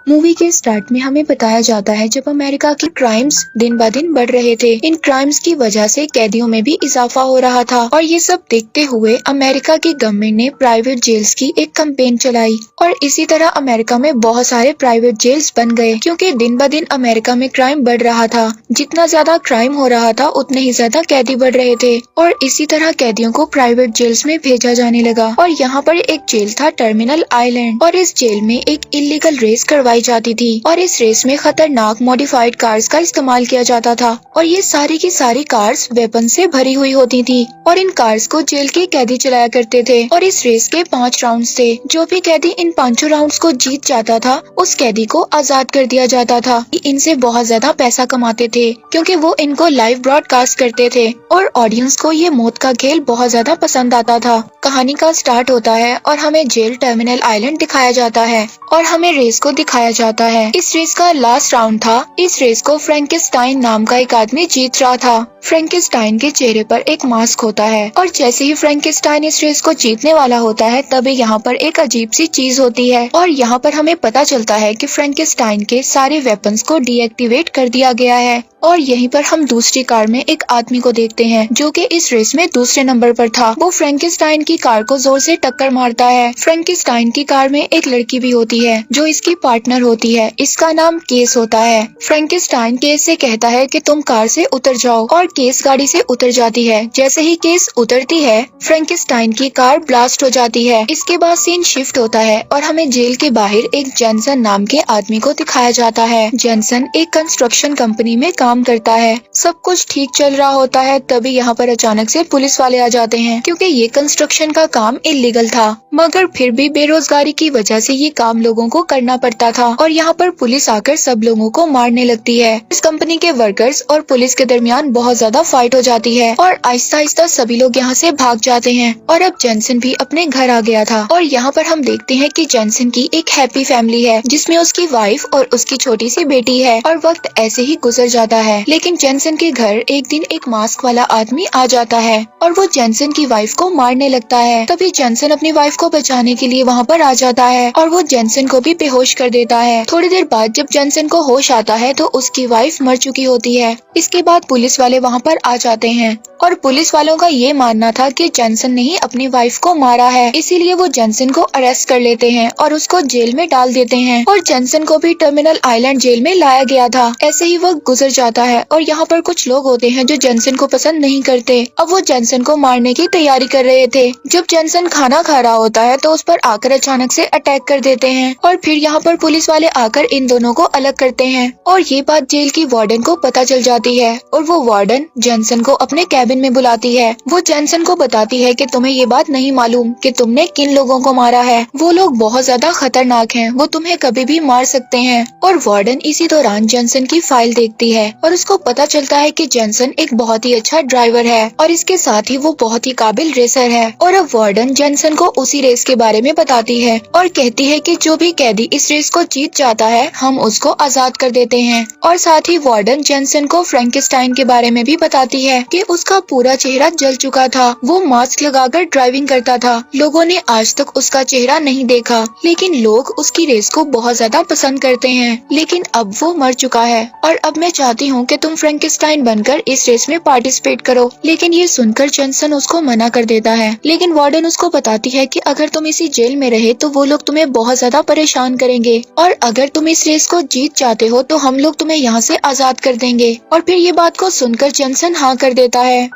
Movie के start में हमें बताया जाता है जब अमेरिका के क्राइम्स दिन ब दिन बढ़ रहे थे। इन क्राइम्स की वजह से कैदियों में भी इजाफा हो रहा था और ये सब देखते हुए अमेरिका की गवर्नमेंट ने प्राइवेट जेल्स की एक कैंपेन चलाई और इसी तरह अमेरिका में बहुत सारे प्राइवेट जेल्स बन गए क्योंकि दिन ब दिन अमेरिका में क्राइम बढ़ रहा था। जितना ज्यादा क्राइम हो रहा था उतने ही ज्यादा कैदी बढ़ रहे थे और इसी तरह कैदियों को प्राइवेट जेल्स में भेजा जाने लगा। और यहाँ पर एक जेल था टर्मिनल आइलैंड और इस जेल में एक इलीगल रेस करवाई जाती थी और इस रेस में खतरनाक मॉडिफाइड कार्स का इस्तेमाल किया जाता था और ये सारी की सारी कार्स वेपन से भरी हुई होती थी और इन कार्स को जेल के कैदी चलाया करते थे और इस रेस के 5 राउंड्स थे। जो भी कैदी इन 5 राउंड्स को जीत जाता था उस कैदी को आजाद कर दिया जाता था। इनसे बहुत ज्यादा पैसा कमाते थे क्योंकि वो इनको लाइव ब्रॉडकास्ट करते थे और ऑडियंस को ये मौत का खेल बहुत ज्यादा पसंद आता था। कहानी का स्टार्ट होता है और हमें जेल टर्मिनल आइलैंड दिखाया जाता है और हमें रेस को दिखाया जाता है। इस रेस का लास्ट राउंड था। इस रेस को फ्रैंकेस्टाइन नाम का एक आदमी जीत रहा था। फ्रैंकेस्टाइन के चेहरे पर एक मास्क होता है और जैसे ही फ्रैंकेस्टाइन इस रेस को जीतने वाला होता है तभी यहाँ पर एक अजीब सी चीज होती है और यहाँ पर हमें पता चलता है कि फ्रैंकेस्टाइन के सारे वेपन्स को डीएक्टिवेट कर दिया गया है। और यहीं पर हम दूसरी कार में एक आदमी को देखते हैं जो कि इस रेस में दूसरे नंबर पर था। वो फ्रैंकेस्टाइन की कार को जोर से टक्कर मारता है। फ्रैंकेस्टाइन की कार में एक लड़की भी होती है जो इसकी पार्टनर होती है। इसका नाम केस होता है। फ्रैंकेस्टाइन केस से कहता है कि तुम कार से उतर जाओ और केस गाड़ी से उतर जाती है। जैसे ही केस उतरती है फ्रैंकेस्टाइन की कार ब्लास्ट हो जाती है। इसके बाद सीन शिफ्ट होता है और हमें जेल के बाहर एक जेनसन नाम के आदमी को दिखाया जाता है। जेनसन एक कंस्ट्रक्शन कंपनी में काम करता है। सब कुछ ठीक चल रहा होता है तभी यहाँ पर अचानक से पुलिस वाले आ जाते हैं क्योंकि ये कंस्ट्रक्शन का काम इलीगल था मगर फिर भी बेरोजगारी की वजह से ये काम लोगों को करना पड़ता था और यहाँ पर पुलिस आकर सब लोगों को मारने लगती है। इस कंपनी के वर्कर्स और पुलिस के दरमियान बहुत ज्यादा फाइट हो जाती है और आहिस्ता आहिस्ता सभी लोग यहाँ से भाग जाते हैं और अब जेनसन भी अपने घर आ गया था। और यहाँ पर हम देखते हैं कि जेनसन की एक हैप्पी फैमिली है जिसमें उसकी वाइफ और उसकी छोटी सी बेटी है और वक्त ऐसे ही गुजर जाता है। लेकिन जेनसन के घर एक दिन एक मास्क वाला आदमी आ जाता है और वो जेनसन की वाइफ को मारने लगता है। तभी जेनसन अपनी वाइफ को बचाने के लिए वहाँ पर आ जाता है और वो जेनसन को भी बेहोश कर देता है। थोड़ी देर बाद जब जेनसन को होश आता है तो उसकी वाइफ मर चुकी होती है। इसके बाद पुलिस वाले वहाँ पर आ जाते हैं और पुलिस वालों का ये मानना था कि जेनसन ने ही अपनी वाइफ को मारा है, इसीलिए वो जेनसन को अरेस्ट कर लेते हैं और उसको जेल में डाल देते हैं। और जेनसन को भी टर्मिनल आइलैंड जेल में लाया गया था। ऐसे ही वक्त गुजर जाता है और यहाँ पर कुछ लोग होते हैं जो जेनसन को पसंद नहीं करते। अब वो जेनसन को मारने की तैयारी कर रहे थे। जब जेनसन खाना खा रहा होता है तो उस पर आकर अचानक से अटैक कर देते हैं और फिर यहाँ पर पुलिस वाले आकर इन दोनों को अलग करते हैं और ये बात जेल की वार्डन को पता चल जाती है और वो वार्डन जेनसन को अपने कैबिन में बुलाती है। वो जेनसन को बताती है कि तुम्हें ये बात नहीं मालूम कि तुमने किन लोगों को मारा है। वो लोग बहुत ज्यादा खतरनाक हैं, वो तुम्हें कभी भी मार सकते हैं। और वार्डन इसी दौरान जेनसन की फाइल देखती है और उसको पता चलता है कि जेनसन एक बहुत ही अच्छा ड्राइवर है और इसके साथ ही वो बहुत ही काबिल रेसर है। और अब वार्डन जेनसन को उसी रेस के बारे में बताती है और कहती है कि जो भी कैदी इस रेस को जीत जाता है हम उसको आजाद कर देते हैं। और साथ ही वार्डन जेनसन को फ्रैंकेस्टाइन के बारे में भी बताती है कि उसका पूरा चेहरा जल चुका था। वो मास्क लगाकर ड्राइविंग करता था। लोगों ने आज तक उसका चेहरा नहीं देखा लेकिन लोग उसकी रेस को बहुत ज्यादा पसंद करते हैं। लेकिन अब वो मर चुका है और अब मैं चाहती हूँ कि तुम फ्रैंकेस्टाइन बनकर इस रेस में पार्टिसिपेट करो। लेकिन ये सुनकर जेनसन उसको मना कर देता है। लेकिन वार्डन उसको बताती है कि अगर तुम इसी जेल में रहे तो वो लोग तुम्हें बहुत ज्यादा परेशान करेंगे और अगर तुम इस रेस को जीत जाते हो तो हम लोग तुम्हें यहाँ से आजाद कर देंगे। और फिर ये बात को सुनकर जेनसन हाँ कर देता है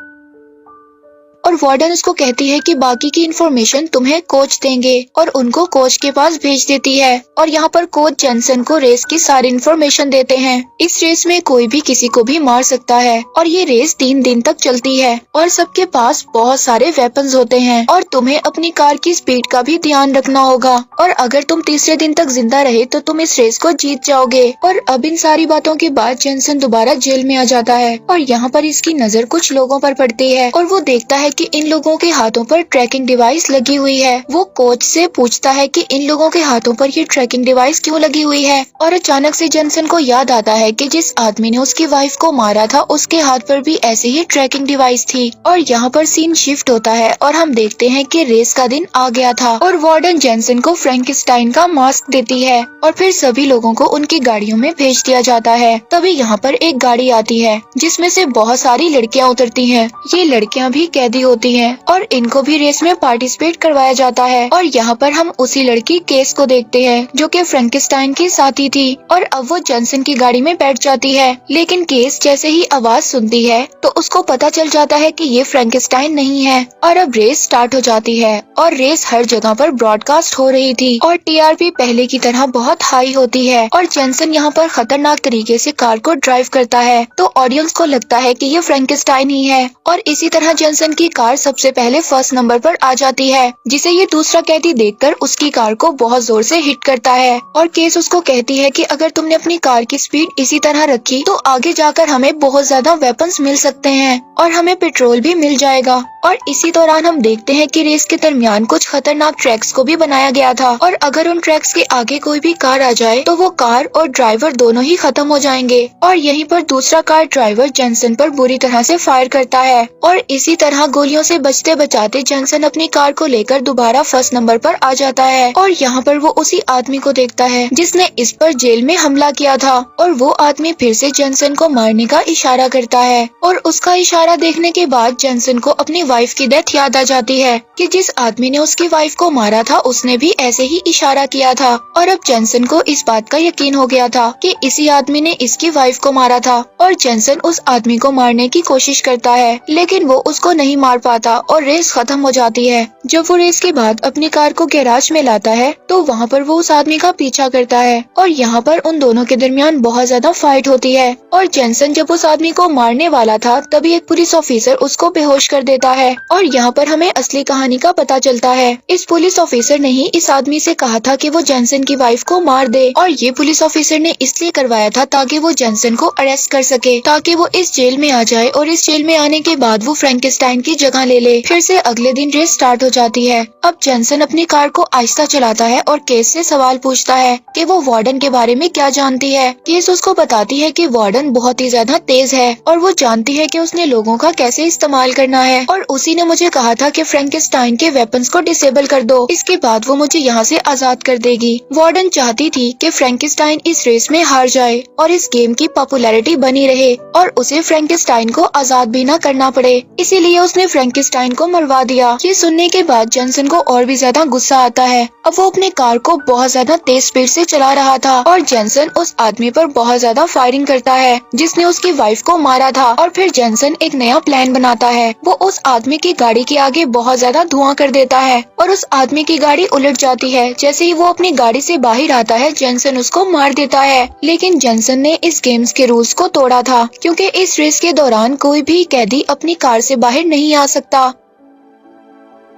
और वार्डन उसको कहती है कि बाकी की इन्फॉर्मेशन तुम्हें कोच देंगे और उनको कोच के पास भेज देती है। और यहाँ पर कोच जेनसन को रेस की सारी इन्फॉर्मेशन देते हैं। इस रेस में कोई भी किसी को भी मार सकता है और ये रेस 3 दिन तक चलती है और सबके पास बहुत सारे वेपन्स होते हैं और तुम्हें अपनी कार की स्पीड का भी ध्यान रखना होगा और अगर तुम तीसरे दिन तक जिंदा रहे तो तुम इस रेस को जीत जाओगे। और अब इन सारी बातों के बाद जेनसन दोबारा जेल में आ जाता है और यहाँ पर इसकी नजर कुछ लोगों पर पड़ती है और वो देखता है है कि इन लोगों के हाथों पर ट्रैकिंग डिवाइस लगी हुई है। वो कोच से पूछता है कि इन लोगों के हाथों पर ये ट्रैकिंग डिवाइस क्यों लगी हुई है, और अचानक से जेनसन को याद आता है कि जिस आदमी ने उसकी वाइफ को मारा था उसके हाथ पर भी ऐसे ही ट्रैकिंग डिवाइस थी। और यहाँ पर सीन शिफ्ट होता है और हम देखते हैं कि रेस का दिन आ गया था और वार्डन जेनसन को फ्रैंकेनस्टाइन का मास्क देती है और फिर सभी लोगों को उनकी गाड़ियों में भेज दिया जाता है। तभी यहाँ पर एक गाड़ी आती है जिसमें से बहुत सारी लड़कियाँ उतरती हैं। ये लड़कियाँ भी कैदी होती हैं और इनको भी रेस में पार्टिसिपेट करवाया जाता है। और यहाँ पर हम उसी लड़की केस को देखते हैं जो कि फ्रैंकेनस्टाइन की साथी थी और अब वो जेनसन की गाड़ी में बैठ जाती है। लेकिन केस जैसे ही आवाज सुनती है तो उसको पता चल जाता है कि ये फ्रैंकेनस्टाइन नहीं है और अब रेस स्टार्ट हो जाती है और रेस हर जगह पर ब्रॉडकास्ट हो रही थी और टीआरपी पहले की तरह बहुत हाई होती है और जेनसन यहाँ पर खतरनाक तरीके से कार को ड्राइव करता है तो ऑडियंस को लगता है कि ये फ्रैंकेनस्टाइन ही है। और इसी तरह जेनसन की कार सबसे पहले फर्स्ट नंबर पर आ जाती है जिसे ये दूसरा कैदी देखकर उसकी कार को बहुत जोर से हिट करता है और केस उसको कहती है कि अगर तुमने अपनी कार की स्पीड इसी तरह रखी तो आगे जाकर हमें बहुत ज्यादा वेपन्स मिल सकते हैं और हमें पेट्रोल भी मिल जाएगा। और इसी दौरान हम देखते हैं कि रेस के दरमियान कुछ खतरनाक ट्रैक्स को भी बनाया गया था और अगर उन ट्रैक्स के आगे कोई भी कार आ जाए तो वो कार और ड्राइवर दोनों ही खत्म हो जाएंगे। और यहीं पर दूसरा कार ड्राइवर जेनसन पर बुरी तरह से फायर करता है और इसी तरह गोलियों से बचते बचाते जेनसन अपनी कार को लेकर दोबारा फर्स्ट नंबर पर आ जाता है और यहाँ पर वो उसी आदमी को देखता है जिसने इस पर जेल में हमला किया था और वो आदमी फिर से जेनसन को मारने का इशारा करता है और उसका इशारा देखने के बाद जेनसन को अपनी वाइफ की डेथ याद आ जाती है कि जिस आदमी ने उसकी वाइफ को मारा था उसने भी ऐसे ही इशारा किया था। और अब जेनसन को इस बात का यकीन हो गया था कि इसी आदमी ने इसकी वाइफ को मारा था और जेनसन उस आदमी को मारने की कोशिश करता है लेकिन वो उसको नहीं मार पाता और रेस खत्म हो जाती है। जब वो रेस के बाद अपनी कार को गैराज में लाता है तो वहाँ पर वो उस आदमी का पीछा करता है और यहाँ पर उन दोनों के दरमियान बहुत ज्यादा फाइट होती है और जेनसन जब उस आदमी को मारने वाला था तभी एक पुलिस ऑफिसर उसको बेहोश कर देता है और यहाँ पर हमें असली कहानी का पता चलता है। इस पुलिस ऑफिसर ने ही इस आदमी से कहा था कि वो जेनसन की वाइफ को मार दे और ये पुलिस ऑफिसर ने इसलिए करवाया था ताकि वो जेनसन को अरेस्ट कर सके ताकि वो इस जेल में आ जाए और इस जेल में आने के बाद वो फ्रैंकेनस्टाइन की जगह ले ले। फिर से अगले दिन रेस स्टार्ट हो जाती है। अब जेनसन अपनी कार को आहिस्ता चलाता है और केस से सवाल पूछता है कि वो वार्डन के बारे में क्या जानती है। केस उसको बताती है कि वार्डन बहुत ही ज्यादा तेज है और वो जानती है कि उसने लोगों का कैसे इस्तेमाल करना है और उसी ने मुझे कहा था कि फ्रैंकेनस्टाइन के वेपन्स को डिसेबल कर दो, इसके बाद वो मुझे यहाँ से आजाद कर देगी। वार्डन चाहती थी कि फ्रैंकेनस्टाइन इस रेस में हार जाए और इस गेम की पॉपुलैरिटी बनी रहे और उसे फ्रैंकेनस्टाइन को आजाद भी न करना पड़े, इसीलिए उसने फ्रैंकेनस्टाइन को मरवा दिया। ये सुनने के बाद जेनसन को और भी ज्यादा गुस्सा आता है। अब वो अपने कार को बहुत ज्यादा तेज स्पीड से चला रहा था और जेनसन उस आदमी पर बहुत ज्यादा फायरिंग करता है जिसने उसकी वाइफ को मारा था। और फिर जेनसन एक नया प्लान बनाता है। वो उस आदमी की गाड़ी के आगे बहुत ज्यादा धुआं कर देता है और उस आदमी की गाड़ी उलट जाती है। जैसे ही वो अपनी गाड़ी से बाहर आता है जेनसन उसको मार देता है। लेकिन जेनसन ने इस गेम्स के रूल्स को तोड़ा था क्योंकि इस रेस के दौरान कोई भी कैदी अपनी कार से बाहर नहीं आ सकता।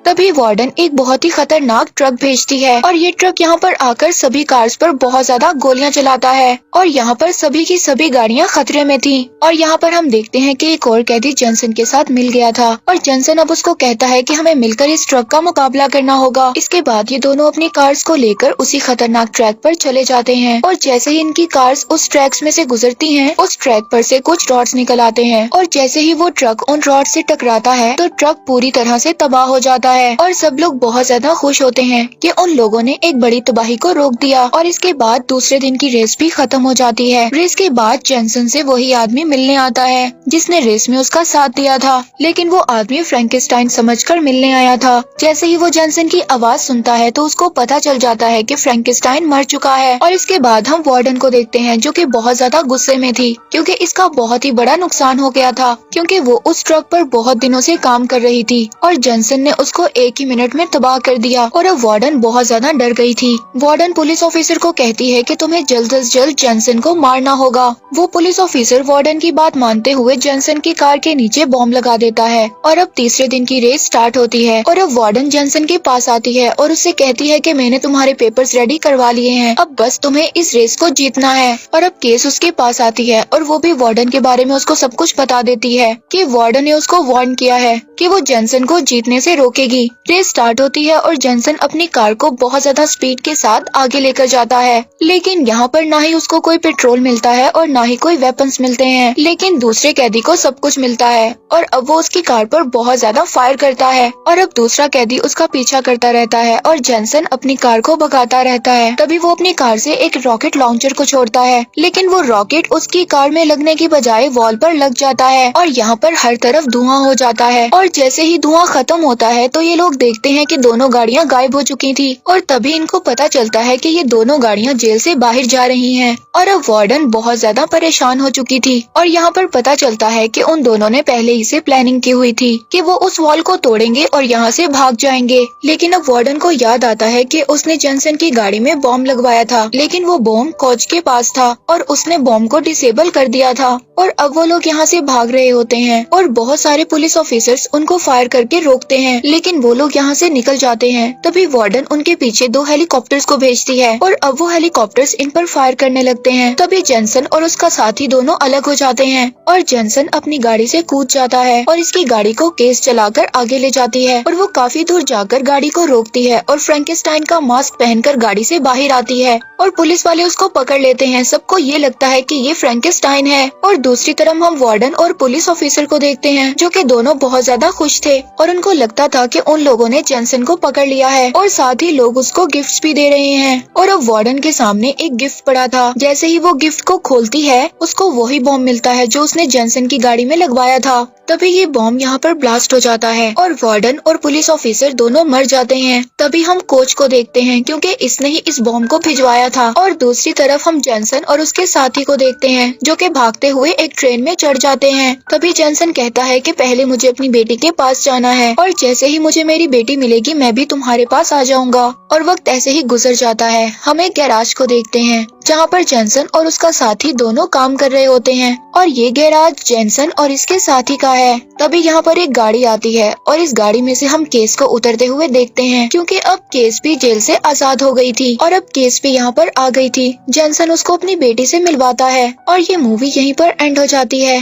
तभी वार्डन एक बहुत ही खतरनाक ट्रक भेजती है और ये ट्रक यहाँ पर आकर सभी कार्स पर बहुत ज्यादा गोलियां चलाता है और यहाँ पर सभी की सभी गाड़ियाँ खतरे में थी। और यहाँ पर हम देखते हैं कि एक और कैदी जेनसन के साथ मिल गया था और जेनसन अब उसको कहता है कि हमें मिलकर इस ट्रक का मुकाबला करना होगा। इसके बाद ये दोनों अपनी कार्स को लेकर उसी खतरनाक ट्रैक पर चले जाते हैं और जैसे ही इनकी कार्स उस ट्रैक्स में से गुजरती हैं, उस ट्रैक पर से कुछ रॉड्स निकल आते हैं और जैसे ही वो ट्रक उन रॉड से टकराता है तो ट्रक पूरी तरह से तबाह हो जाता है और सब लोग बहुत ज्यादा खुश होते हैं कि उन लोगों ने एक बड़ी तबाही को रोक दिया। और इसके बाद दूसरे दिन की रेस भी खत्म हो जाती है। रेस के बाद जेनसन से वही आदमी मिलने आता है जिसने रेस में उसका साथ दिया था, लेकिन वो आदमी फ्रैंकेनस्टाइन समझकर मिलने आया था। जैसे ही वो जेनसन की आवाज सुनता है तो उसको पता चल जाता है कि फ्रैंकेनस्टाइन मर चुका है। और इसके बाद हम वार्डन को देखते हैं जो कि बहुत ज्यादा गुस्से में थी क्योंकि इसका बहुत ही बड़ा नुकसान हो गया था क्योंकि वो उस ट्रक पर बहुत दिनों से काम कर रही थी और जेनसन ने उसको को एक ही मिनट में तबाह कर दिया और अब वार्डन बहुत ज्यादा डर गई थी। वार्डन पुलिस ऑफिसर को कहती है कि तुम्हें जल्द से जल्द जेनसन को मारना होगा। वो पुलिस ऑफिसर वार्डन की बात मानते हुए जेनसन की कार के नीचे बॉम्ब लगा देता है और अब तीसरे दिन की रेस स्टार्ट होती है और अब वार्डन जेनसन के पास आती है और उससे कहती है कि मैंने तुम्हारे पेपर्स रेडी करवा लिए हैं, अब बस तुम्हें इस रेस को जीतना है। और अब केस उसके पास आती है और वो भी वार्डन के बारे में उसको सब कुछ बता देती है कि वार्डन ने उसको वार्न किया है कि वो जेनसन को जीतने से रोकेगी। रेस स्टार्ट होती है और जेनसन अपनी कार को बहुत ज्यादा स्पीड के साथ आगे लेकर जाता है, लेकिन यहाँ पर ना ही उसको कोई पेट्रोल मिलता है और ना ही कोई वेपन्स मिलते हैं, लेकिन दूसरे कैदी को सब कुछ मिलता है और अब वो उसकी कार पर बहुत ज्यादा फायर करता है और अब दूसरा कैदी उसका पीछा करता रहता है और जेनसन अपनी कार को भगाता रहता है। तभी वो अपनी कार से एक रॉकेट लॉन्चर को छोड़ता है, लेकिन वो रॉकेट उसकी कार में लगने की बजाय वॉल पर लग जाता है और यहाँ पर हर तरफ धुआं हो जाता है और जैसे ही धुआं खत्म होता है तो ये लोग देखते हैं कि दोनों गाड़ियाँ गायब हो चुकी थी और तभी इनको पता चलता है कि ये दोनों गाड़ियाँ जेल से बाहर जा रही हैं और अब वार्डन बहुत ज्यादा परेशान हो चुकी थी और यहाँ पर पता चलता है कि उन दोनों ने पहले ही से प्लानिंग की हुई थी कि वो उस वॉल को तोड़ेंगे और यहाँ से भाग जाएंगे। लेकिन अब वार्डन को याद आता है कि उसने जेनसन की गाड़ी में बॉम्ब लगवाया था, लेकिन वो बॉम्ब कोच के पास था और उसने बॉम्ब को डिसेबल कर दिया था और अब वो लोग यहाँ से भाग रहे होते हैं और बहुत सारे पुलिस ऑफिसर्स उनको फायर करके रोकते हैं, लेकिन वो लोग यहाँ से निकल जाते हैं। तभी वार्डन उनके पीछे 2 हेलीकॉप्टर्स को भेजती है और अब वो हेलीकॉप्टर्स इन पर फायर करने लगते हैं। तभी जेनसन और उसका साथी दोनों अलग हो जाते हैं और जेनसन अपनी गाड़ी से कूद जाता है और इसकी गाड़ी को केस चलाकर आगे ले जाती है और वो काफी दूर जाकर गाड़ी को रोकती है और फ्रैंकेस्टाइन का मास्क पहनकर गाड़ी से बाहर आती है और पुलिस वाले उसको पकड़ लेते हैं। सबको ये लगता है कि ये फ्रैंकेस्टाइन है और दूसरी तरफ हम वार्डन और पुलिस ऑफिसर को देखते हैं जो कि दोनों बहुत ज्यादा खुश थे और उनको लगता था कि उन लोगों ने जेनसन को पकड़ लिया है और साथ ही लोग उसको गिफ्ट्स भी दे रहे हैं। और अब वार्डन के सामने एक गिफ्ट पड़ा था। जैसे ही वो गिफ्ट को खोलती है उसको वही बॉम्ब मिलता है जो उसने जेनसन की गाड़ी में लगवाया था। तभी ये बॉम्ब यहाँ पर ब्लास्ट हो जाता है और वार्डन और पुलिस ऑफिसर दोनों मर जाते हैं। तभी हम कोच को देखते हैं क्योंकि इसने ही इस बॉम्ब को भिजवाया था और दूसरी तरफ हम जेनसन और उसके साथी को देखते हैं जो कि भागते हुए एक ट्रेन में चढ़ जाते हैं। तभी जेनसन कहता है कि पहले मुझे अपनी बेटी के पास जाना है और जैसे ही मुझे मेरी बेटी मिलेगी मैं भी तुम्हारे पास आ जाऊंगा। और वक्त ऐसे ही गुजर जाता है। हम एक गैराज को देखते हैं जहाँ पर जेनसन और उसका साथी दोनों काम कर रहे होते हैं और ये गैराज जेनसन और इसके साथी का है। तभी यहाँ पर एक गाड़ी आती है और इस गाड़ी में से हम केस को उतरते हुए देखते हैं क्योंकि अब केस भी जेल से आजाद हो गई थी और अब केस भी यहाँ पर आ गई थी। जेनसन उसको अपनी बेटी से मिलवाता है और ये मूवी यहीं पर एंड हो जाती है।